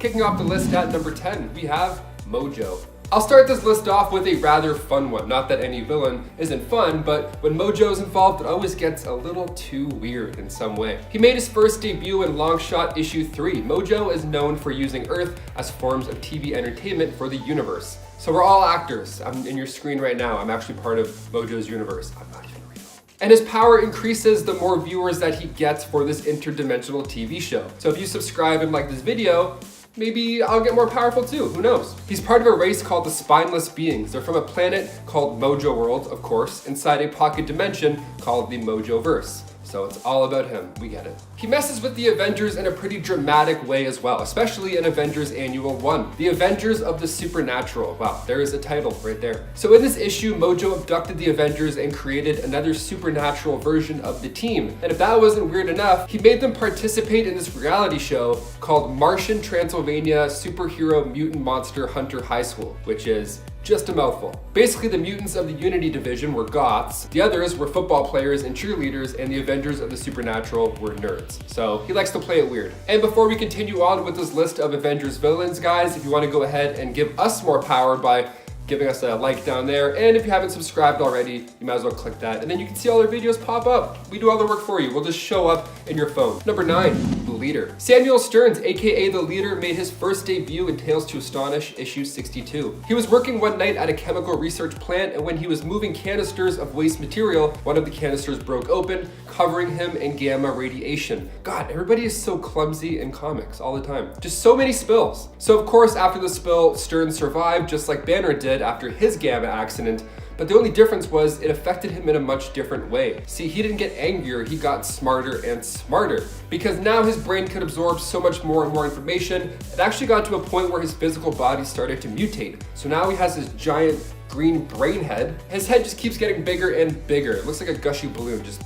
Kicking off the list at number 10, we have Mojo. I'll start this list off with a rather fun one. Not that any villain isn't fun, but when Mojo's involved, it always gets a little too weird in some way. He made his first debut in Longshot issue 3. Mojo is known for using Earth as forms of TV entertainment for the universe. So we're all actors. I'm in your screen right now. I'm actually part of Mojo's universe. I'm not even real. And his power increases the more viewers that he gets for this interdimensional TV show. So if you subscribe and like this video, maybe I'll get more powerful too, who knows? He's part of a race called the Spineless Beings. They're from a planet called Mojo World, of course, inside a pocket dimension called the Mojoverse. So it's all about him, we get it. He messes with the Avengers in a pretty dramatic way as well, especially in Avengers Annual 1. The Avengers of the Supernatural. Wow, there is a title right there. So in this issue, Mojo abducted the Avengers and created another supernatural version of the team. And if that wasn't weird enough, he made them participate in this reality show called Martian Transylvania Superhero Mutant Monster Hunter High School, which is just a mouthful. Basically, the mutants of the Unity Division were goths, the others were football players and cheerleaders, and the Avengers of the Supernatural were nerds. So he likes to play it weird. And before we continue on with this list of Avengers villains, guys, if you want to go ahead and give us more power by giving us a like down there, and if you haven't subscribed already, you might as well click that, and then you can see all our videos pop up. We do all the work for you. We'll just show up in your phone. Number 9, the Leader. Samuel Stearns, aka the Leader, made his first debut in Tales to Astonish issue 62. He was working one night at a chemical research plant, and when he was moving canisters of waste material, one of the canisters broke open, covering him in gamma radiation. God, everybody is so clumsy in comics all the time. Just so many spills. So of course, after the spill, Stearns survived just like Banner did after his gamma accident, but the only difference was it affected him in a much different way. See, he didn't get angrier, he got smarter and smarter, because now his brain could absorb so much more and more information. It actually got to a point where his physical body started to mutate. So now he has this giant green brain head. His head just keeps getting bigger and bigger. It looks like a gushy balloon, just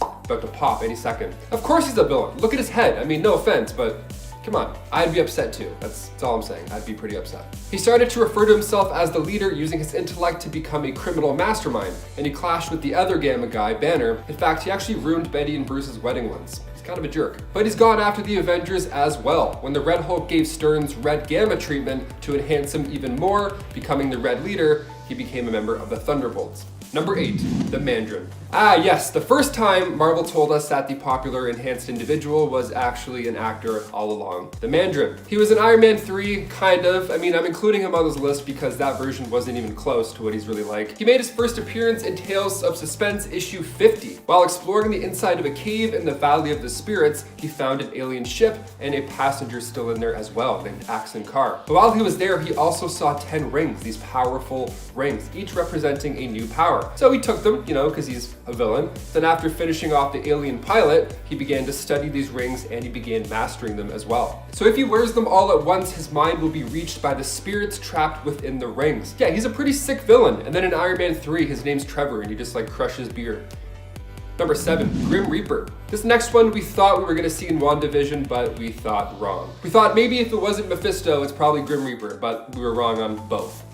about to pop any second. Of course he's a villain. Look at his head. I mean, no offense, but come on, I'd be upset too. That's all I'm saying. I'd be pretty upset. He started to refer to himself as the Leader, using his intellect to become a criminal mastermind, and he clashed with the other Gamma guy, Banner. In fact, he actually ruined Betty and Bruce's wedding once. He's kind of a jerk. But he's gone after the Avengers as well. When the Red Hulk gave Stearns red gamma treatment to enhance him even more, becoming the Red Leader, he became a member of the Thunderbolts. Number 8, the Mandarin. Ah yes, the first time Marvel told us that the popular enhanced individual was actually an actor all along. The Mandarin. He was in Iron Man 3, kind of. I mean, I'm including him on this list because that version wasn't even close to what he's really like. He made his first appearance in Tales of Suspense issue 50. While exploring the inside of a cave in the Valley of the Spirits, he found an alien ship and a passenger still in there as well, named Axon Carr. But while he was there, he also saw 10 rings, these powerful rings, each representing a new power. So he took them, because he's a villain. Then after finishing off the alien pilot, he began to study these rings and he began mastering them as well. So if he wears them all at once, his mind will be reached by the spirits trapped within the rings. Yeah, he's a pretty sick villain. And then in Iron Man 3, his name's Trevor and he just crushes beer. Number 7, Grim Reaper. This next one we thought we were gonna see in WandaVision, but we thought wrong. We thought maybe if it wasn't Mephisto, it's probably Grim Reaper, but we were wrong on both.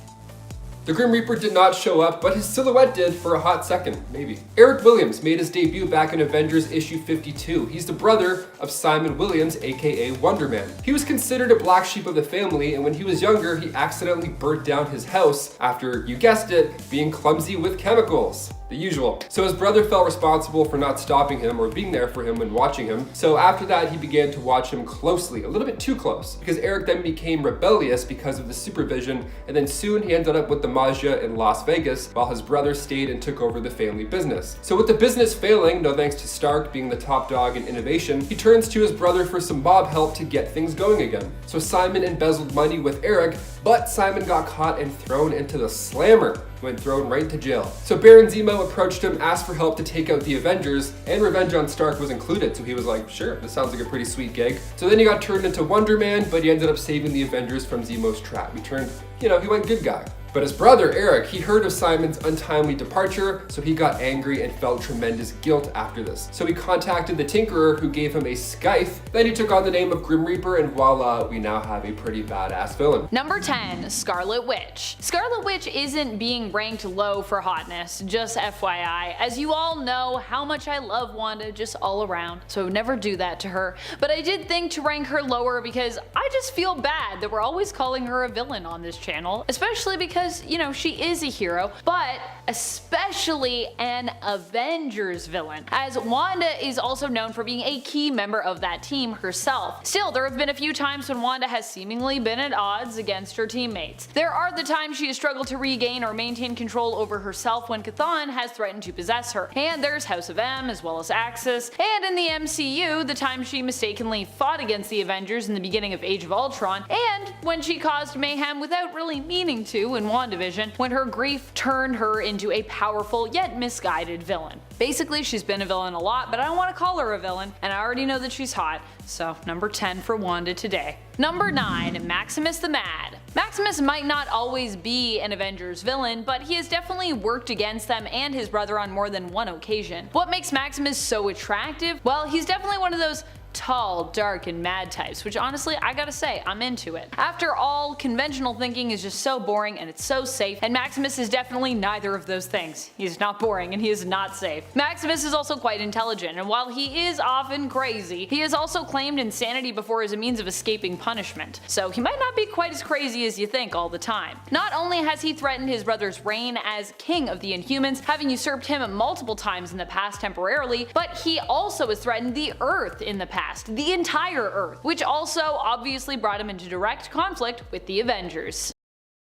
The Grim Reaper did not show up, but his silhouette did for a hot second, maybe. Eric Williams made his debut back in Avengers issue 52. He's the brother of Simon Williams, aka Wonder Man. He was considered a black sheep of the family, and when he was younger, he accidentally burnt down his house after, you guessed it, being clumsy with chemicals. The usual. So his brother felt responsible for not stopping him or being there for him when watching him. So after that, he began to watch him closely, a little bit too close, because Eric then became rebellious because of the supervision, and then soon he ended up with the Magia in Las Vegas while his brother stayed and took over the family business. So with the business failing, no thanks to Stark being the top dog in innovation, he turns to his brother for some mob help to get things going again. So Simon embezzled money with Eric, but Simon got caught and thrown into the slammer. Went thrown right to jail. So Baron Zemo approached him, asked for help to take out the Avengers, and revenge on Stark was included. So he was like, sure, this sounds like a pretty sweet gig. So then he got turned into Wonder Man, but he ended up saving the Avengers from Zemo's trap. He turned, he went good guy. But his brother, Eric, he heard of Simon's untimely departure, so he got angry and felt tremendous guilt after this. So he contacted the Tinkerer, who gave him a scythe. Then he took on the name of Grim Reaper, and voila, we now have a pretty badass villain. Number 10, Scarlet Witch. Scarlet Witch isn't being ranked low for hotness, just FYI, as you all know how much I love Wanda just all around, so I would never do that to her. But I did think to rank her lower because I just feel bad that we're always calling her a villain on this channel, especially because, you know, she is a hero, but especially an Avengers villain, as Wanda is also known for being a key member of that team herself. Still, there have been a few times when Wanda has seemingly been at odds against her teammates. There are the times she has struggled to regain or maintain control over herself when Chthon has threatened to possess her, and there's House of M as well as Axis, and in the MCU, the time she mistakenly fought against the Avengers in the beginning of Age of Ultron, and when she caused mayhem without really meaning to in WandaVision, when her grief turned her into a powerful yet misguided villain. Basically, she's been a villain a lot, but I don't want to call her a villain, and I already know that she's hot, so number 10 for Wanda today. Number 9, Maximus the Mad. Maximus might not always be an Avengers villain, but he has definitely worked against them and his brother on more than one occasion. What makes Maximus so attractive? Well, he's definitely one of those tall, dark, and mad types, which honestly, I gotta say, I'm into it. After all, conventional thinking is just so boring and it's so safe, and Maximus is definitely neither of those things. He's not boring and he is not safe. Maximus is also quite intelligent, and while he is often crazy, he has also claimed insanity before as a means of escaping punishment. So he might not be quite as crazy as you think all the time. Not only has he threatened his brother's reign as king of the Inhumans, having usurped him multiple times in the past temporarily, but he also has threatened the Earth in the past. The entire Earth, which also obviously brought him into direct conflict with the Avengers.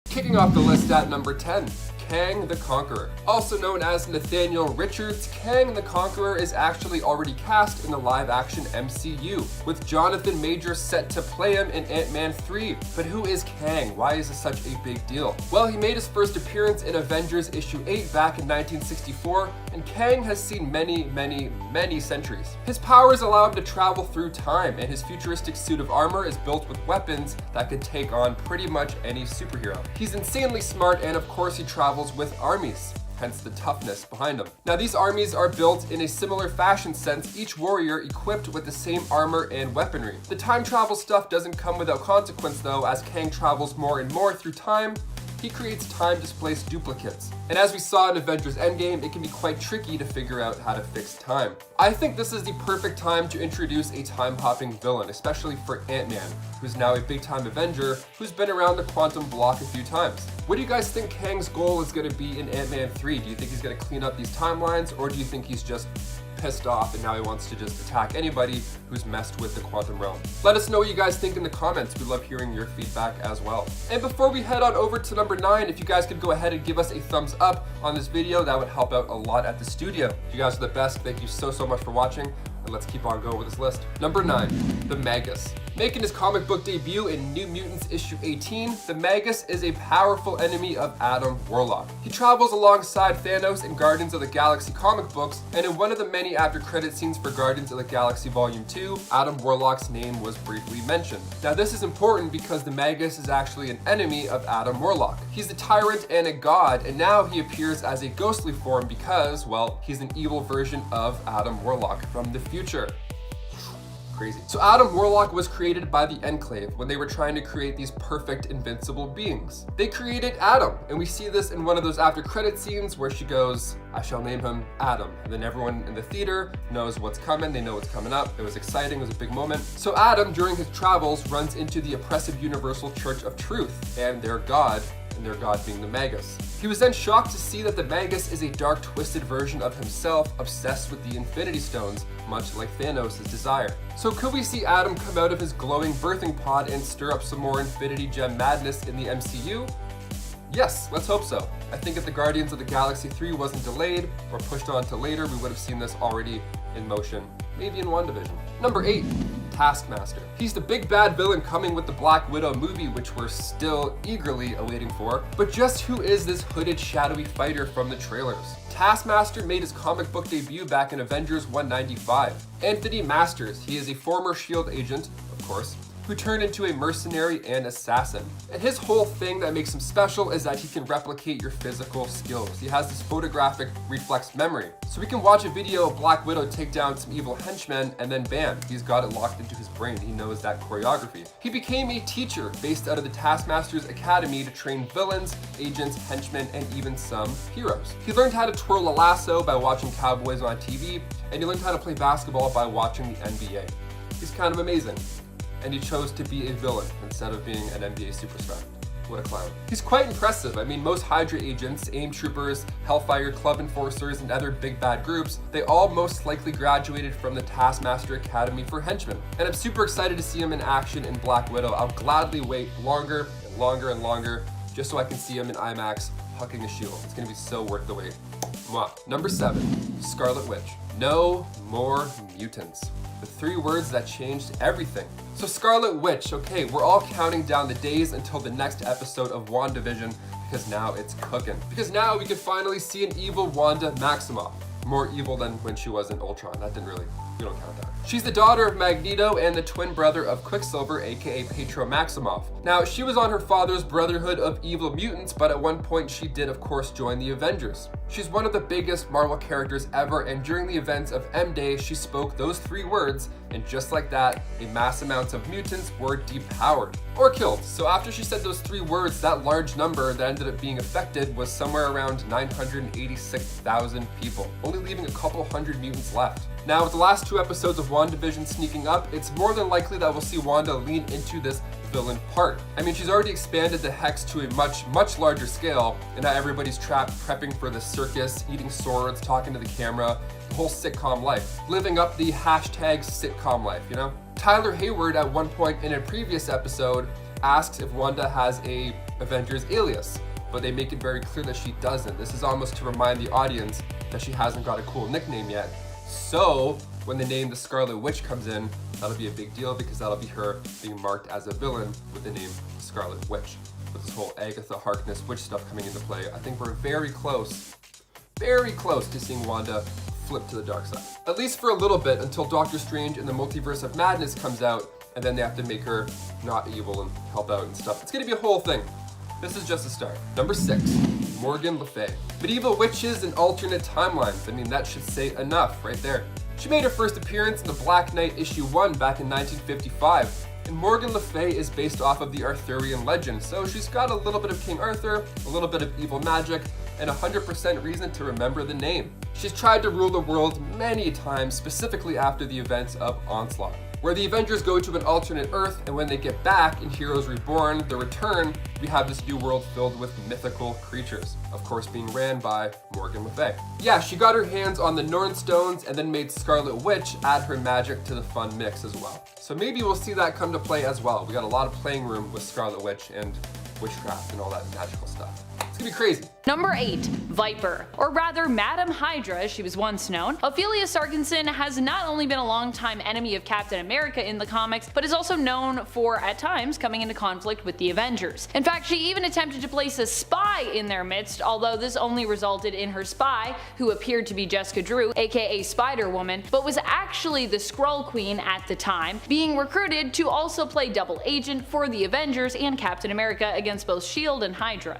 Kicking off the list at number 10. Kang the Conqueror. Also known as Nathaniel Richards, Kang the Conqueror is actually already cast in the live-action MCU, with Jonathan Majors set to play him in Ant-Man 3. But who is Kang? Why is this such a big deal? Well, he made his first appearance in Avengers issue 8 back in 1964, and Kang has seen many centuries. His powers allow him to travel through time, and his futuristic suit of armor is built with weapons that could take on pretty much any superhero. He's insanely smart, and of course he travels with armies, hence the toughness behind them. Now, these armies are built in a similar fashion sense, each warrior equipped with the same armor and weaponry. The time travel stuff doesn't come without consequence though, as Kang travels more and more through time. He creates time-displaced duplicates. And as we saw in Avengers Endgame, it can be quite tricky to figure out how to fix time. I think this is the perfect time to introduce a time-hopping villain, especially for Ant-Man, who's now a big-time Avenger who's been around the quantum block a few times. What do you guys think Kang's goal is going to be in Ant-Man 3? Do you think he's going to clean up these timelines, or do you think he's just pissed off and now he wants to just attack anybody who's messed with the quantum realm? Let us know what you guys think in the comments. We love hearing your feedback as well. And before we head on over to number 9, if you guys could go ahead and give us a thumbs up on this video, that would help out a lot at the studio. You guys are the best. Thank you so much for watching, and let's keep on going with this list. Number 9, the Magus. Making his comic book debut in New Mutants issue 18, the Magus is a powerful enemy of Adam Warlock. He travels alongside Thanos in Guardians of the Galaxy comic books, and in one of the many after-credit scenes for Guardians of the Galaxy Volume 2, Adam Warlock's name was briefly mentioned. Now, this is important because the Magus is actually an enemy of Adam Warlock. He's a tyrant and a god, and now he appears as a ghostly form because, well, he's an evil version of Adam Warlock from the future. Crazy. So Adam Warlock was created by the Enclave when they were trying to create these perfect invincible beings. They created Adam, and we see this in one of those after credit scenes where she goes, "I shall name him Adam." And then everyone in the theater knows what's coming, they know what's coming up. It was exciting, it was a big moment. So Adam, during his travels, runs into the oppressive Universal Church of Truth and their god being the Magus. He was then shocked to see that the Magus is a dark, twisted version of himself, obsessed with the Infinity Stones, much like Thanos' desire. So could we see Adam come out of his glowing birthing pod and stir up some more Infinity Gem madness in the MCU? Yes, let's hope so. I think if the Guardians of the Galaxy 3 wasn't delayed or pushed on to later, we would have seen this already in motion, maybe in WandaVision. Number 8, Taskmaster. He's the big bad villain coming with the Black Widow movie, which we're still eagerly awaiting for. But just who is this hooded, shadowy fighter from the trailers? Taskmaster made his comic book debut back in Avengers 195. Anthony Masters, he is a former S.H.I.E.L.D. agent, of course, who turned into a mercenary and assassin. And his whole thing that makes him special is that he can replicate your physical skills. He has this photographic reflex memory. So we can watch a video of Black Widow take down some evil henchmen and then bam, he's got it locked into his brain. He knows that choreography. He became a teacher based out of the Taskmaster's Academy to train villains, agents, henchmen, and even some heroes. He learned how to twirl a lasso by watching cowboys on TV, and he learned how to play basketball by watching the NBA. He's kind of amazing. And he chose to be a villain instead of being an NBA superstar. What a clown. He's quite impressive. I mean, most Hydra agents, AIM troopers, Hellfire, Club Enforcers, and other big bad groups, they all most likely graduated from the Taskmaster Academy for Henchmen. And I'm super excited to see him in action in Black Widow. I'll gladly wait longer and longer and longer just so I can see him in IMAX hucking a shield. It's gonna be so worth the wait. Mwah. Number 7, Scarlet Witch. No more mutants. The 3 words that changed everything. So Scarlet Witch, okay, we're all counting down the days until the next episode of WandaVision because now it's cooking. Because now we can finally see an evil Wanda Maximoff. More evil than when she was in Ultron. That didn't really, we don't count that. She's the daughter of Magneto and the twin brother of Quicksilver, aka Pietro Maximoff. Now, she was on her father's Brotherhood of Evil Mutants, but at one point she did, of course, join the Avengers. She's one of the biggest Marvel characters ever, and during the events of M-Day, she spoke those 3 words, and just like that, a mass amount of mutants were depowered or killed. So after she said those 3 words, that large number that ended up being affected was somewhere around 986,000 people, only leaving a couple hundred mutants left. Now, with the last 2 episodes of WandaVision sneaking up, it's more than likely that we'll see Wanda lean into this villain part. I mean, she's already expanded the Hex to a much larger scale, and now everybody's trapped prepping for the circus, eating swords, talking to the camera, the whole sitcom life, living up the hashtag sitcom life, you know? Tyler Hayward at one point in a previous episode asks if Wanda has a Avengers alias, but they make it very clear that she doesn't. This is almost to remind the audience that she hasn't got a cool nickname yet. So when the name the Scarlet Witch comes in, that'll be a big deal because that'll be her being marked as a villain with the name the Scarlet Witch. With this whole Agatha Harkness witch stuff coming into play, I think we're very close to seeing Wanda flip to the dark side. At least for a little bit until Doctor Strange in the Multiverse of Madness comes out, and then they have to make her not evil and help out and stuff. It's gonna be a whole thing. This is just a start. Number 6, Morgan Le Fay. Medieval witches and alternate timelines. I mean, that should say enough right there. She made her first appearance in the Black Knight issue 1 back in 1955. And Morgan Le Fay is based off of the Arthurian legend, so she's got a little bit of King Arthur, a little bit of evil magic, and 100% reason to remember the name. She's tried to rule the world many times, specifically after the events of Onslaught, where the Avengers go to an alternate Earth, and when they get back in Heroes Reborn, The Return, we have this new world filled with mythical creatures, of course being ran by Morgan Le Fay. Yeah, she got her hands on the Norn Stones and then made Scarlet Witch add her magic to the fun mix as well. So maybe we'll see that come to play as well. We got a lot of playing room with Scarlet Witch and witchcraft and all that magical stuff. It's gonna be crazy. Number 8, Viper, or rather Madam Hydra as she was once known. Ophelia Sarkinson has not only been a longtime enemy of Captain America in the comics, but is also known for, at times, coming into conflict with the Avengers. In fact, she even attempted to place a spy in their midst, although this only resulted in her spy, who appeared to be Jessica Drew, aka Spider-Woman, but was actually the Skrull Queen at the time, being recruited to also play double agent for the Avengers and Captain America against both S.H.I.E.L.D. and Hydra.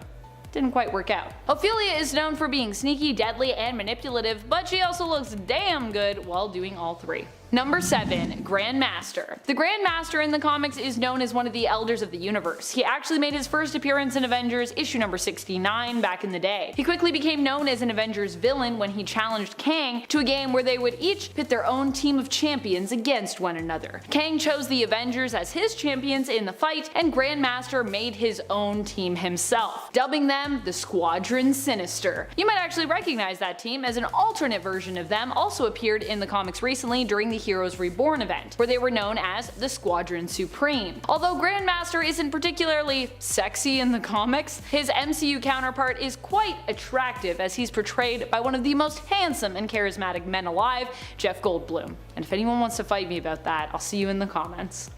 Didn't quite work out. Ophelia is known for being sneaky, deadly, and manipulative, but she also looks damn good while doing all 3. Number 7, Grandmaster. The Grandmaster in the comics is known as one of the Elders of the Universe. He actually made his first appearance in Avengers issue number 69 back in the day. He quickly became known as an Avengers villain when he challenged Kang to a game where they would each pit their own team of champions against one another. Kang chose the Avengers as his champions in the fight, and Grandmaster made his own team himself, dubbing them the Squadron Sinister. You might actually recognize that team, as an alternate version of them also appeared in the comics recently during the Heroes Reborn event, where they were known as the Squadron Supreme. Although Grandmaster isn't particularly sexy in the comics, his MCU counterpart is quite attractive, as he's portrayed by one of the most handsome and charismatic men alive, Jeff Goldblum. And if anyone wants to fight me about that, I'll see you in the comments.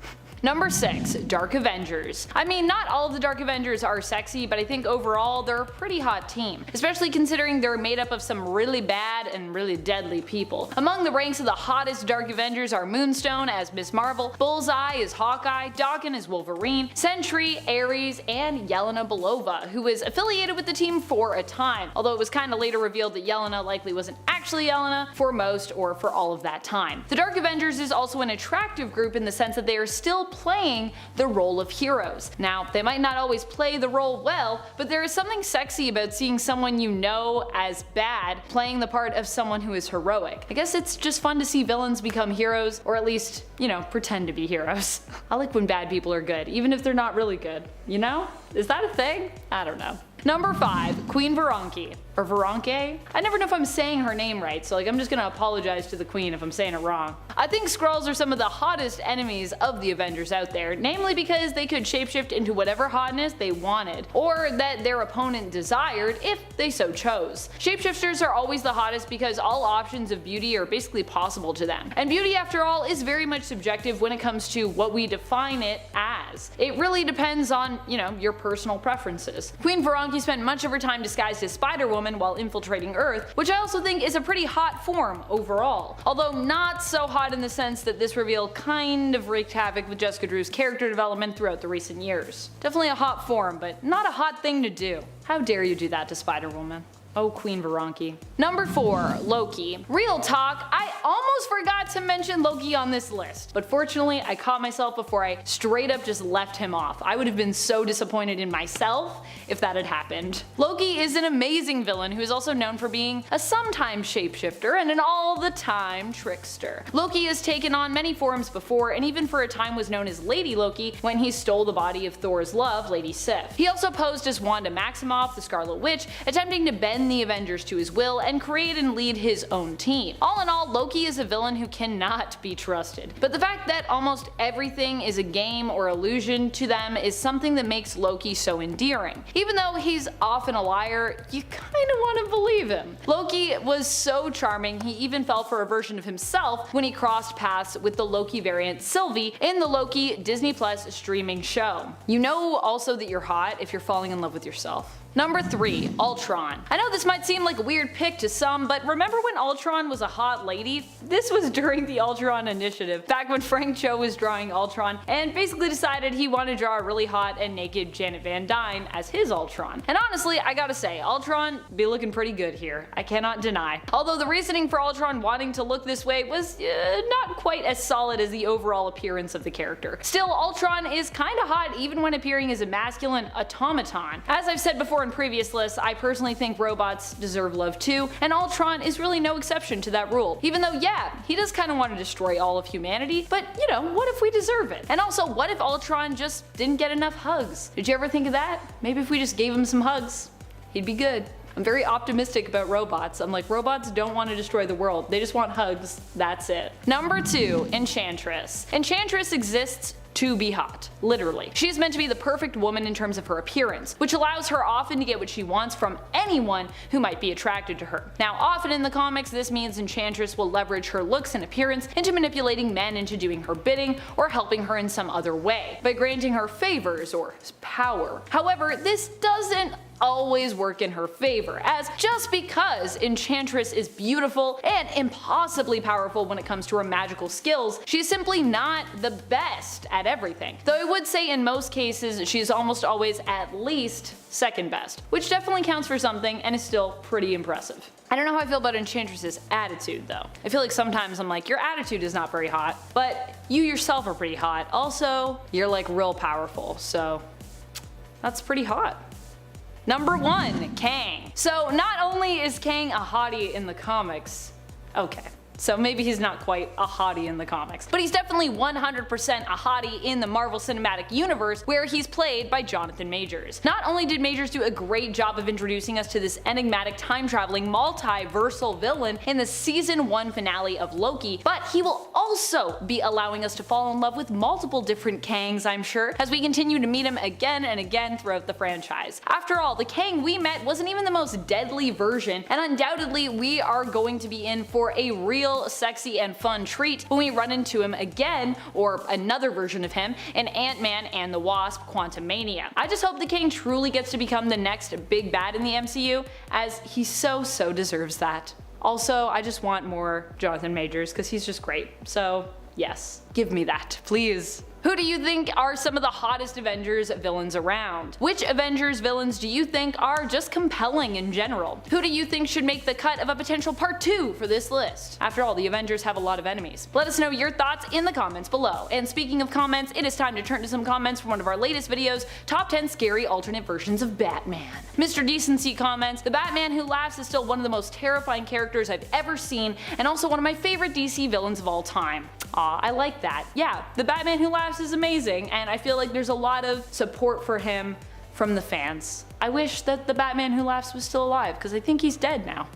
Number 6. Dark Avengers. I mean, not all of the Dark Avengers are sexy, but I think overall they're a pretty hot team, especially considering they're made up of some really bad and really deadly people. Among the ranks of the hottest Dark Avengers are Moonstone as Miss Marvel, Bullseye as Hawkeye, Daken as Wolverine, Sentry, Ares, and Yelena Belova, who was affiliated with the team for a time, although it was kinda later revealed that Yelena likely wasn't actually Yelena for most or for all of that time. The Dark Avengers is also an attractive group in the sense that they are still playing the role of heroes. Now, they might not always play the role well, but there is something sexy about seeing someone you know as bad playing the part of someone who is heroic. I guess it's just fun to see villains become heroes, or at least, you know, pretend to be heroes. I like when bad people are good, even if they're not really good, you know? Is that a thing? I don't know. Number 5. Queen Veranke. Or Veranke? I never know if I'm saying her name right, so I'm just gonna apologize to the queen if I'm saying it wrong. I think Skrulls are some of the hottest enemies of the Avengers out there, namely because they could shapeshift into whatever hotness they wanted, or that their opponent desired if they so chose. Shapeshifters are always the hottest because all options of beauty are basically possible to them. And beauty, after all, is very much subjective when it comes to what we define it as. It really depends on, you know, your personal preferences. Queen Veranke spent much of her time disguised as Spider-Woman while infiltrating Earth, which I also think is a pretty hot form overall. Although not so hot in the sense that this reveal kind of wreaked havoc with Jessica Drew's character development throughout the recent years. Definitely a hot form, but not a hot thing to do. How dare you do that to Spider-Woman? Oh, Queen Veranke. Number 4. Loki. Real talk, I almost forgot to mention Loki on this list, but fortunately I caught myself before I straight up just left him off. I would have been so disappointed in myself if that had happened. Loki is an amazing villain who is also known for being a sometime shapeshifter and an all-the-time trickster. Loki has taken on many forms before, and even for a time was known as Lady Loki when he stole the body of Thor's love, Lady Sif. He also posed as Wanda Maximoff, the Scarlet Witch, attempting to bend the Avengers to his will and create and lead his own team. All in all, Loki is a villain who cannot be trusted. But the fact that almost everything is a game or illusion to them is something that makes Loki so endearing. Even though he's often a liar, you kinda wanna believe him. Loki was so charming, he even fell for a version of himself when he crossed paths with the Loki variant Sylvie in the Loki Disney Plus streaming show. You know also that you're hot if you're falling in love with yourself. Number 3. Ultron. I know this might seem like a weird pick to some, but remember when Ultron was a hot lady? This was during the Ultron Initiative, back when Frank Cho was drawing Ultron and basically decided he wanted to draw a really hot and naked Janet Van Dyne as his Ultron. And honestly, I gotta say, Ultron be looking pretty good here, I cannot deny. Although the reasoning for Ultron wanting to look this way was not quite as solid as the overall appearance of the character. Still, Ultron is kinda hot even when appearing as a masculine automaton. As I've said before in previous lists, I personally think robots deserve love too, and Ultron is really no exception to that rule. Even though, yeah, he does kind of want to destroy all of humanity, but you know, what if we deserve it? And also, what if Ultron just didn't get enough hugs? Did you ever think of that? Maybe if we just gave him some hugs, he'd be good. I'm very optimistic about robots. I'm like, robots don't want to destroy the world, they just want hugs, that's it. Number 2. Enchantress. Enchantress exists to be hot, literally. She is meant to be the perfect woman in terms of her appearance, which allows her often to get what she wants from anyone who might be attracted to her. Now, often in the comics, this means Enchantress will leverage her looks and appearance into manipulating men into doing her bidding or helping her in some other way, by granting her favors or power. However, this doesn't always work in her favor, as just because Enchantress is beautiful and impossibly powerful when it comes to her magical skills, she's simply not the best at everything. Though I would say in most cases she's almost always at least second best, which definitely counts for something and is still pretty impressive. I don't know how I feel about Enchantress's attitude though. I feel like sometimes I'm like, your attitude is not very hot, but you yourself are pretty hot. Also, you're like real powerful, so that's pretty hot. Number 1. Kang. So not only is Kang a hottie in the comics, okay, so maybe he's not quite a hottie in the comics, but he's definitely 100% a hottie in the Marvel Cinematic Universe, where he's played by Jonathan Majors. Not only did Majors do a great job of introducing us to this enigmatic time-traveling multiversal villain in the season 1 finale of Loki, but he will also be allowing us to fall in love with multiple different Kangs, I'm sure, as we continue to meet him again and again throughout the franchise. After all, the Kang we met wasn't even the most deadly version, and undoubtedly we are going to be in for a real real sexy and fun treat when we run into him again, or another version of him, in Ant-Man and the Wasp: Quantumania. I just hope the King truly gets to become the next big bad in the MCU, as he so deserves that. Also, I just want more Jonathan Majors because he's just great. So yes, give me that, please. Who do you think are some of the hottest Avengers villains around? Which Avengers villains do you think are just compelling in general? Who do you think should make the cut of a potential part 2 for this list? After all, the Avengers have a lot of enemies. Let us know your thoughts in the comments below. And speaking of comments, it is time to turn to some comments from one of our latest videos, Top 10 Scary Alternate Versions of Batman. Mr. Decency comments, "The Batman who laughs is still one of the most terrifying characters I've ever seen, and also one of my favorite DC villains of all time." Aw, I like that. Yeah, the Batman who laughs is amazing, and I feel like there's a lot of support for him from the fans. I wish that the Batman who laughs was still alive, because I think he's dead now.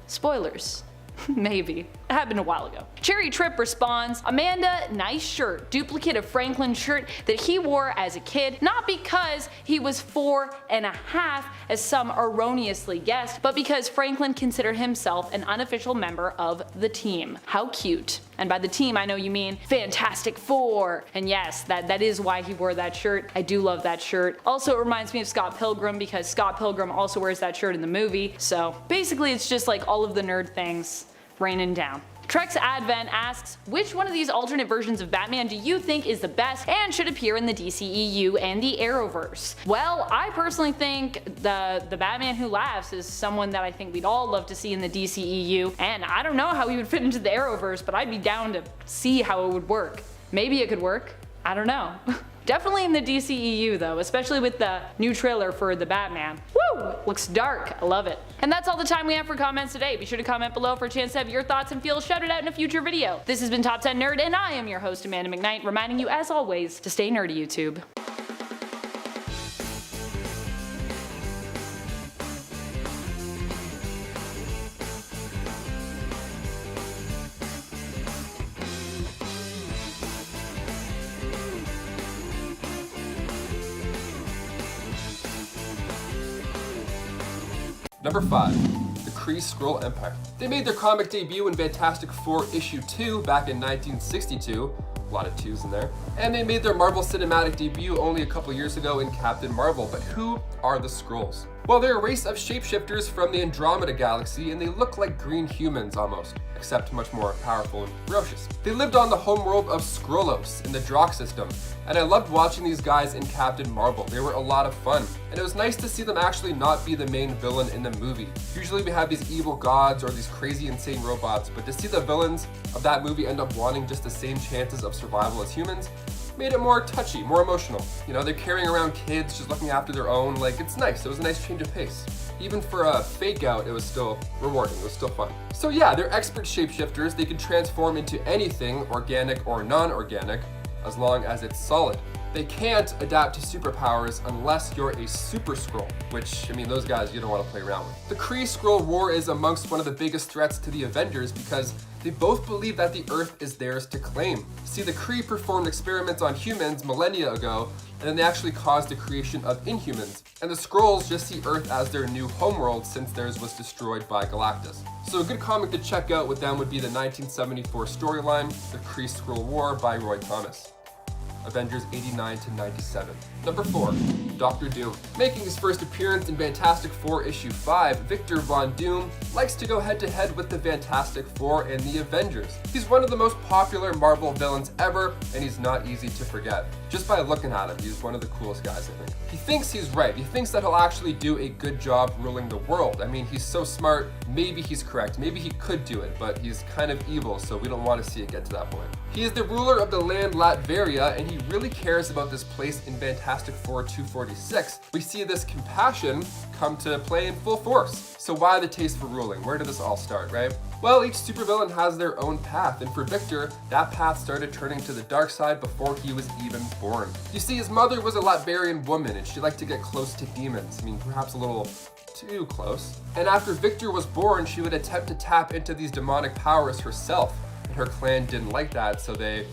Spoilers. Maybe. It happened a while ago. Cherry Trip responds, "Amanda, nice shirt. Duplicate of Franklin's shirt that he wore as a kid, not because he was 4.5 as some erroneously guessed, but because Franklin considered himself an unofficial member of the team. How cute." And by the team, I know you mean Fantastic Four. And yes, that is why he wore that shirt. I do love that shirt. Also, it reminds me of Scott Pilgrim because Scott Pilgrim also wears that shirt in the movie. So basically, it's just like all of the nerd things raining down. Trex Advent asks, "Which one of these alternate versions of Batman do you think is the best and should appear in the DCEU and the Arrowverse?" Well, I personally think the Batman who laughs is someone that I think we'd all love to see in the DCEU, and I don't know how he would fit into the Arrowverse, but I'd be down to see how it would work. Maybe it could work. I don't know. Definitely in the DCEU though, especially with the new trailer for the Batman. Woo! Looks dark. I love it. And that's all the time we have for comments today. Be sure to comment below for a chance to have your thoughts and feels shouted out in a future video. This has been Top 10 Nerd, and I am your host, Amanda McKnight, reminding you as always to stay nerdy, YouTube. Number 5. The Kree Skrull Empire. They made their comic debut in Fantastic Four issue 2 back in 1962. A lot of 2s in there. And they made their Marvel Cinematic debut only a couple years ago in Captain Marvel. But who are the Skrulls? Well, they're a race of shapeshifters from the Andromeda Galaxy, and they look like green humans almost, except much more powerful and ferocious. They lived on the homeworld of Skrullos in the Drock system, and I loved watching these guys in Captain Marvel. They were a lot of fun, and it was nice to see them actually not be the main villain in the movie. Usually we have these evil gods or these crazy insane robots, but to see the villains of that movie end up wanting just the same chances of survival as humans made it more touchy, more emotional. You know, they're carrying around kids, just looking after their own. Like, it's nice. It was a nice change of pace. Even for a fake out, it was still rewarding. It was still fun. So yeah, they're expert shapeshifters. They can transform into anything, organic or non-organic, as long as it's solid. They can't adapt to superpowers unless you're a Super Skrull, which, I mean, those guys you don't want to play around with. The Kree Skrull War is amongst one of the biggest threats to the Avengers because they both believe that the Earth is theirs to claim. See, the Kree performed experiments on humans millennia ago, and then they actually caused the creation of Inhumans. And the Skrulls just see Earth as their new homeworld since theirs was destroyed by Galactus. So a good comic to check out with them would be the 1974 storyline, The Kree Skrull War by Roy Thomas. Avengers 89 to 97. Number 4, Dr. Doom. Making his first appearance in Fantastic Four issue 5, Victor Von Doom likes to go head to head with the Fantastic Four and the Avengers. He's one of the most popular Marvel villains ever, and he's not easy to forget. Just by looking at him, he's one of the coolest guys, I think. He thinks he's right. He thinks that he'll actually do a good job ruling the world. I mean, he's so smart, maybe he's correct. Maybe he could do it, but he's kind of evil, so we don't want to see it get to that point. He is the ruler of the land Latveria, and he really cares about this place in Fantastic Four 246. We see this compassion come to play in full force. So why the taste for ruling? Where did this all start, right? Well, each supervillain has their own path, and for Victor, that path started turning to the dark side before he was even born. You see, his mother was a Latverian woman, and she liked to get close to demons. I mean, perhaps a little too close. And after Victor was born, she would attempt to tap into these demonic powers herself, and her clan didn't like that, so they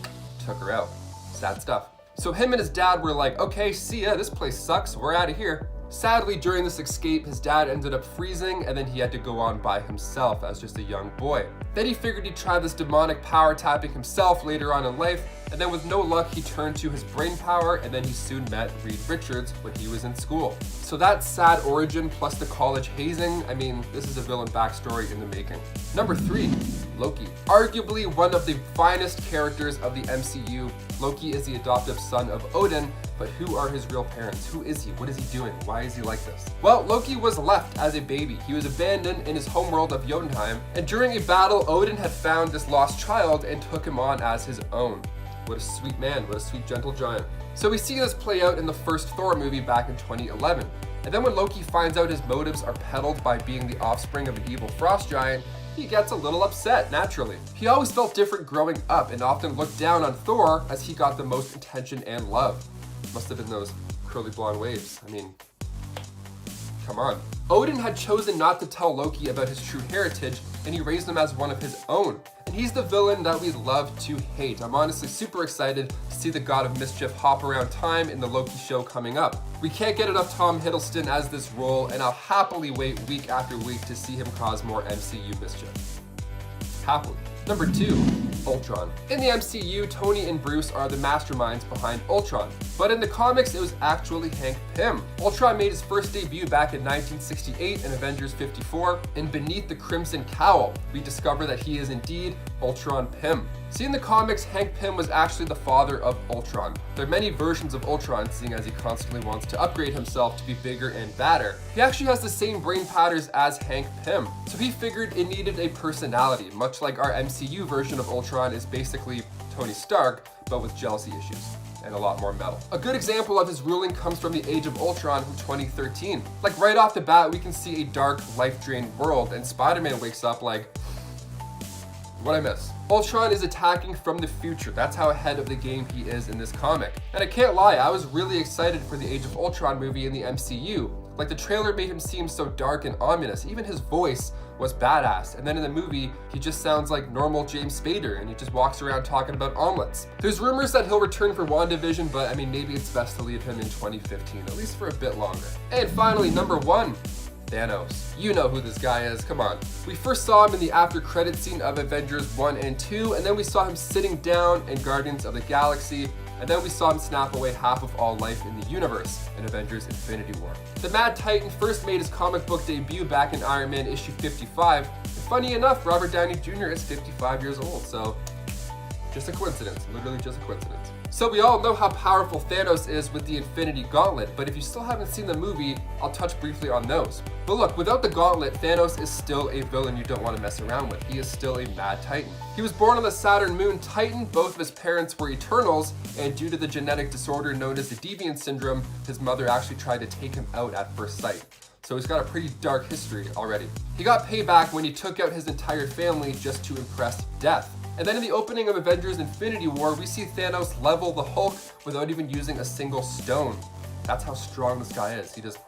took her out. Sad stuff. So him and his dad were like, okay, see ya, this place sucks, we're out of here. Sadly, during this escape, his dad ended up freezing, and then he had to go on by himself as just a young boy. Then he figured he'd try this demonic power tapping himself later on in life, and then with no luck he turned to his brain power, and then he soon met Reed Richards when he was in school. So that sad origin plus the college hazing, I mean, this is a villain backstory in the making. Number 3, Loki. Arguably one of the finest characters of the MCU, Loki is the adoptive son of Odin, but who are his real parents? Who is he? What is he doing? Why is he like this? Well, Loki was left as a baby. He was abandoned in his homeworld of Jotunheim, and during a battle, Odin had found this lost child and took him on as his own. What a sweet man, what a sweet gentle giant. So we see this play out in the first Thor movie back in 2011. And then when Loki finds out his motives are peddled by being the offspring of an evil frost giant, he gets a little upset, naturally. He always felt different growing up and often looked down on Thor as he got the most attention and love. Must have been those curly blonde waves. I mean, come on. Odin had chosen not to tell Loki about his true heritage, and he raised him as one of his own. And he's the villain that we love to hate. I'm honestly super excited to see the God of Mischief hop around time in the Loki show coming up. We can't get enough Tom Hiddleston as this role, and I'll happily wait week after week to see him cause more MCU mischief. Happily. Number 2, Ultron. In the MCU, Tony and Bruce are the masterminds behind Ultron, but in the comics, it was actually Hank Pym. Ultron made his first debut back in 1968 in Avengers 54, and beneath the Crimson Cowl, we discover that he is indeed Ultron Pym. See, in the comics, Hank Pym was actually the father of Ultron. There are many versions of Ultron, seeing as he constantly wants to upgrade himself to be bigger and badder. He actually has the same brain patterns as Hank Pym, so he figured it needed a personality, much like our MCU version of Ultron is basically Tony Stark, but with jealousy issues and a lot more metal. A good example of his ruling comes from the Age of Ultron from 2013. Like right off the bat, we can see a dark, life-drained world, and Spider-Man wakes up like, what'd I miss? Ultron is attacking from the future. That's how ahead of the game he is in this comic. And I can't lie, I was really excited for the Age of Ultron movie in the MCU. Like the trailer made him seem so dark and ominous. Even his voice was badass. And then in the movie, he just sounds like normal James Spader and he just walks around talking about omelets. There's rumors that he'll return for WandaVision, but I mean, maybe it's best to leave him in 2015, at least for a bit longer. And finally, number 1, Thanos. You know who this guy is, come on. We first saw him in the after credit scene of Avengers 1 and 2, and then we saw him sitting down in Guardians of the Galaxy, and then we saw him snap away half of all life in the universe in Avengers Infinity War. The Mad Titan first made his comic book debut back in Iron Man issue 55, and funny enough, Robert Downey Jr. is 55 years old, so just a coincidence, literally just a coincidence. So we all know how powerful Thanos is with the Infinity Gauntlet, but if you still haven't seen the movie, I'll touch briefly on those. But look, without the Gauntlet, Thanos is still a villain you don't want to mess around with. He is still a Mad Titan. He was born on the Saturn moon Titan, both of his parents were Eternals, and due to the genetic disorder known as the Deviant Syndrome, his mother actually tried to take him out at first sight. So he's got a pretty dark history already. He got payback when he took out his entire family just to impress Death. And then in the opening of Avengers Infinity War, we see Thanos level the Hulk without even using a single stone. That's how strong this guy is. He just,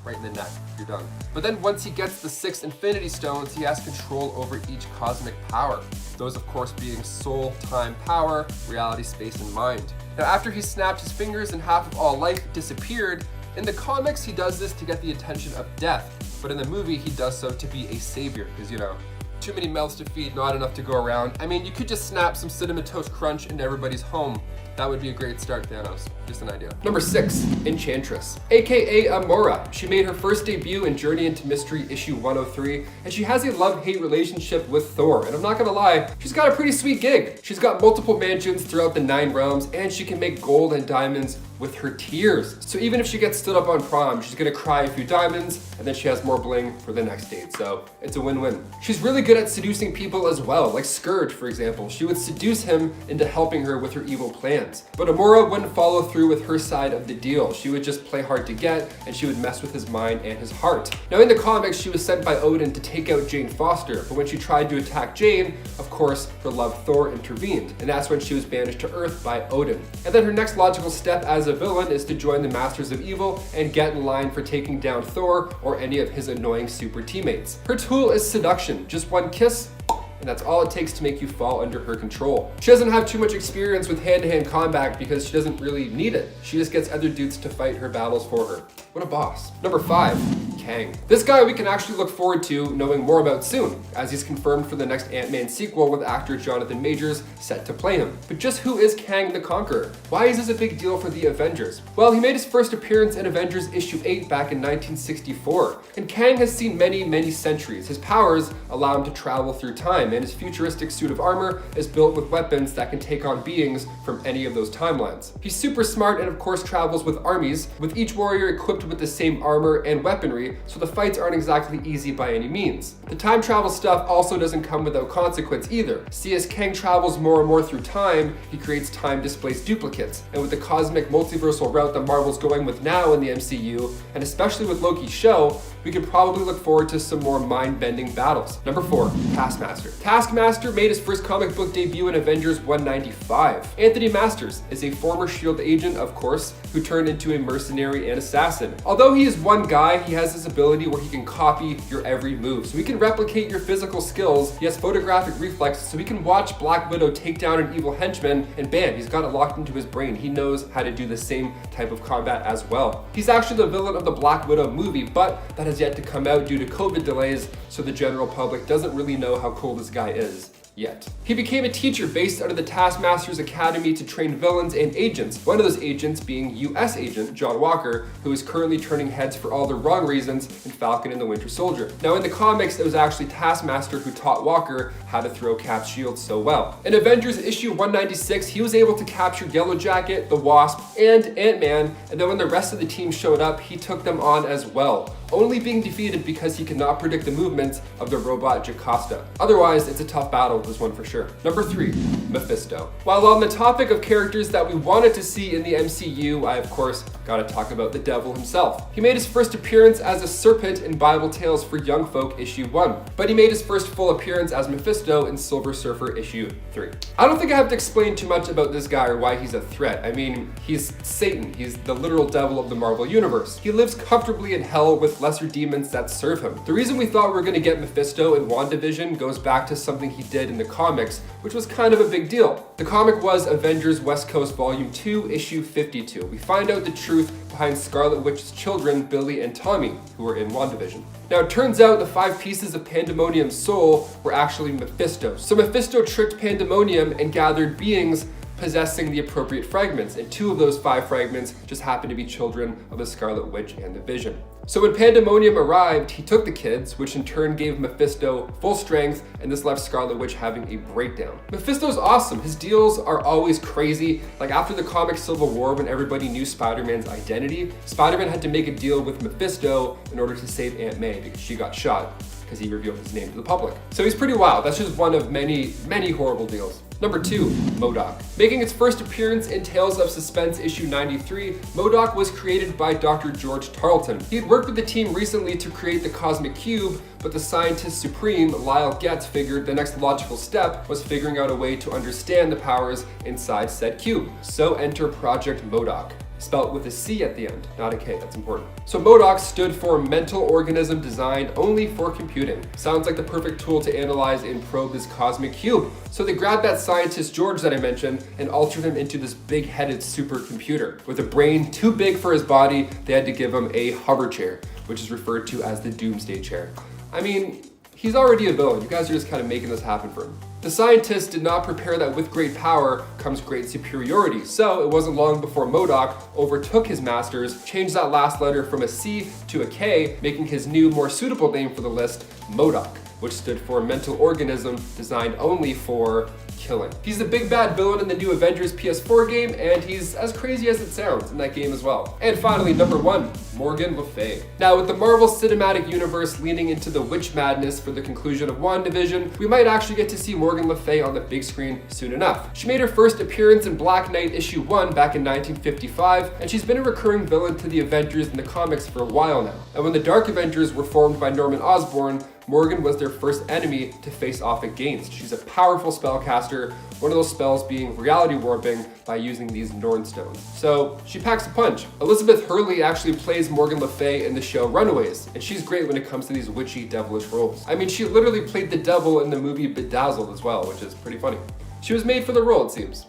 right in the neck, you're done. But then once he gets the 6 Infinity Stones, he has control over each cosmic power. Those of course being soul, time, power, reality, space, and mind. Now after he snapped his fingers and half of all life disappeared, in the comics he does this to get the attention of Death, but in the movie he does so to be a savior, because you know, too many mouths to feed, not enough to go around. I mean, you could just snap some Cinnamon Toast Crunch into everybody's home. That would be a great start, Thanos. Just an idea. Number 6, Enchantress, aka Amora. She made her first debut in Journey into Mystery issue 103, and she has a love-hate relationship with Thor. And I'm not gonna lie, she's got a pretty sweet gig. She's got multiple mansions throughout the 9 realms, and she can make gold and diamonds with her tears. So even if she gets stood up on prom, she's gonna cry a few diamonds, and then she has more bling for the next date. So it's a win-win. She's really good at seducing people as well, like Scourge, for example. She would seduce him into helping her with her evil plans. But Amora wouldn't follow through with her side of the deal. She would just play hard to get, and she would mess with his mind and his heart. Now in the comics, she was sent by Odin to take out Jane Foster, but when she tried to attack Jane, of course, her love Thor intervened, and that's when she was banished to Earth by Odin. And then her next logical step as a villain is to join the Masters of Evil and get in line for taking down Thor or any of his annoying super teammates. Her tool is seduction, just one kiss, and that's all it takes to make you fall under her control. She doesn't have too much experience with hand-to-hand combat because she doesn't really need it. She just gets other dudes to fight her battles for her. What a boss. Number 5, Kang. This guy we can actually look forward to knowing more about soon, as he's confirmed for the next Ant-Man sequel with actor Jonathan Majors set to play him. But just who is Kang the Conqueror? Why is this a big deal for the Avengers? Well, he made his first appearance in Avengers issue 8 back in 1964, and Kang has seen many centuries. His powers allow him to travel through time, and his futuristic suit of armor is built with weapons that can take on beings from any of those timelines. He's super smart and of course travels with armies, with each warrior equipped with the same armor and weaponry, so the fights aren't exactly easy by any means. The time travel stuff also doesn't come without consequence either. See, as Kang travels more and more through time, he creates time-displaced duplicates, and with the cosmic multiversal route that Marvel's going with now in the MCU, and especially with Loki's show, we could probably look forward to some more mind-bending battles. Number 4, Taskmaster. Taskmaster made his first comic book debut in Avengers 195. Anthony Masters is a former S.H.I.E.L.D. agent, of course, who turned into a mercenary and assassin. Although he is one guy, he has this ability where he can copy your every move. So he can replicate your physical skills. He has photographic reflexes, so he can watch Black Widow take down an evil henchman, and bam, he's got it locked into his brain. He knows how to do the same type of combat as well. He's actually the villain of the Black Widow movie, but that has yet to come out due to COVID delays, so the general public doesn't really know how cool this guy is yet. He became a teacher based out of the Taskmaster's Academy to train villains and agents, one of those agents being US agent John Walker, who is currently turning heads for all the wrong reasons in Falcon and the Winter Soldier. Now in the comics, it was actually Taskmaster who taught Walker how to throw Cap's shield so well. In Avengers issue 196, he was able to capture Yellow Jacket, the Wasp, and Ant-Man, and then when the rest of the team showed up, he took them on as well, only being defeated because he could not predict the movements of the robot Jocasta. Otherwise, it's a tough battle, this one for sure. Number 3, Mephisto. While on the topic of characters that we wanted to see in the MCU, I of course gotta talk about the devil himself. He made his first appearance as a serpent in Bible Tales for Young Folk issue 1, but he made his first full appearance as Mephisto in Silver Surfer issue 3. I don't think I have to explain too much about this guy or why he's a threat. I mean, he's Satan. He's the literal devil of the Marvel Universe. He lives comfortably in hell with lesser demons that serve him. The reason we thought we were gonna get Mephisto in WandaVision goes back to something he did in the comics, which was kind of a big deal. The comic was Avengers West Coast Volume 2, issue 52. We find out the truth behind Scarlet Witch's children, Billy and Tommy, who were in WandaVision. Now it turns out the 5 pieces of Pandemonium's soul were actually Mephisto. So Mephisto tricked Pandemonium and gathered beings possessing the appropriate fragments, and 2 of those 5 fragments just happened to be children of the Scarlet Witch and the Vision. So when Pandemonium arrived, he took the kids, which in turn gave Mephisto full strength, and this left Scarlet Witch having a breakdown. Mephisto's awesome. His deals are always crazy. Like after the comic Civil War, when everybody knew Spider-Man's identity, Spider-Man had to make a deal with Mephisto in order to save Aunt May because she got shot because he revealed his name to the public. So he's pretty wild. That's just one of many horrible deals. Number 2, MODOK. Making its first appearance in Tales of Suspense issue 93, MODOK was created by Dr. George Tarleton. He had worked with the team recently to create the Cosmic Cube, but the scientist supreme, Lyle Getz, figured the next logical step was figuring out a way to understand the powers inside said cube. So enter Project MODOK. Spelled with a C at the end, not a K, that's important. So MODOK stood for Mental Organism Designed Only for Computing. Sounds like the perfect tool to analyze and probe this cosmic cube. So they grabbed that scientist George that I mentioned and altered him into this big-headed supercomputer. With a brain too big for his body, they had to give him a hover chair, which is referred to as the Doomsday Chair. I mean, he's already a villain. You guys are just kind of making this happen for him. The scientists did not prepare that with great power comes great superiority, so it wasn't long before MODOK overtook his masters, changed that last letter from a C to a K, making his new, more suitable name for the list, MODOK, which stood for Mental Organism Designed Only for Killing. He's the big bad villain in the new Avengers PS4 game, and he's as crazy as it sounds in that game as well. And finally, number 1, Morgan Le Fay. Now, with the Marvel Cinematic Universe leaning into the witch madness for the conclusion of WandaVision, we might actually get to see Morgan Le Fay on the big screen soon enough. She made her first appearance in Black Knight issue 1 back in 1955, and she's been a recurring villain to the Avengers in the comics for a while now. And when the Dark Avengers were formed by Norman Osborn, Morgan was their first enemy to face off against. She's a powerful spellcaster, one of those spells being reality warping by using these Norn stones. So she packs a punch. Elizabeth Hurley actually plays Morgan Le Fay in the show Runaways, and she's great when it comes to these witchy, devilish roles. I mean, she literally played the devil in the movie Bedazzled as well, which is pretty funny. She was made for the role, it seems.